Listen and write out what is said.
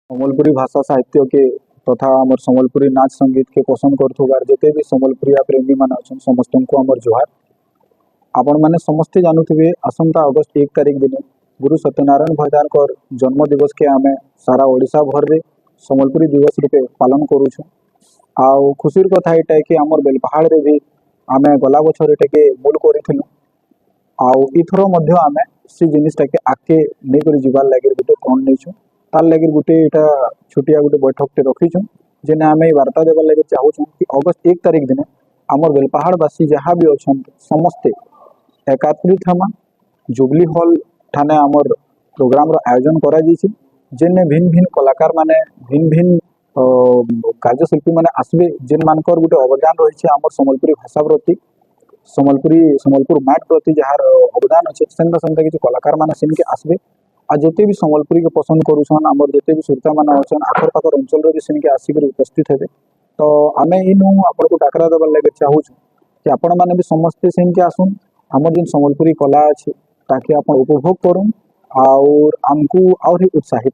सम्बलपुरी भाषा साहित्य के तथा आमर सम्बलपुरी नाच संगीत के पसंद करुवार जिते भी सम्बलपुरिया प्रेमी मान अच्छा समस्त को आमर जुहार। आपण मैंने समस्ते जानुवे आसंता अगस्त 1 तारिख दिन गुरु सत्यनारायण भैदार जन्म दिवस के आम सारा ओडिशा भर में सम्बलपुरी दिवस रूपे पालन करुछुं। आउ खुशीर कथा यहाँ कि आमर बेलपहाड़ रे भी आम गला बछर टे मूल करूँ। आउ इथर आम से जिनटा के आगे नहीं जीवार लगे गोटे फ्रंट नहीं तार लगे गोटे यहाँ छुटिया गोटे बैठकटे रखीचु जेने आम वार्ता देवार लगे चाहूँ कि अगस्त 1 तारिख दिन आमर बेलपहाड़वासी जहाँ भी अच्छा समस्ते एकात्रित हमा जुबली हॉल ठाने आमर प्रोग्राम आयोजन करा जेने भिन्न भिन्न कलाकार माने भिन्न भिन्न कार्यशिल्पी माने आसबे जेन मानकर गोटे अवदान रही आमर सम्बलपुरी भाषा प्रति सम्बलपुर मैट प्रति जार अवदान अच्छे सेमता किसी कलाकार माने सेनके आसबे आ जिते भी सम्बलपुरी के पसंद करुछन आमर जिते भी श्रोता मान अच्छन आखर पाखर अंचल भी सेनके आसिक उपस्थित हेबे। तो आम इनु आपन को डाकरा देवार लगे चाहूँ कि आपण मैंने भी समस्ते सेनके आसुन आमर जिन सम्बलपुरी कला अच्छे ताकि आप उपभोग करूँ और आमको आहरी उत्साहित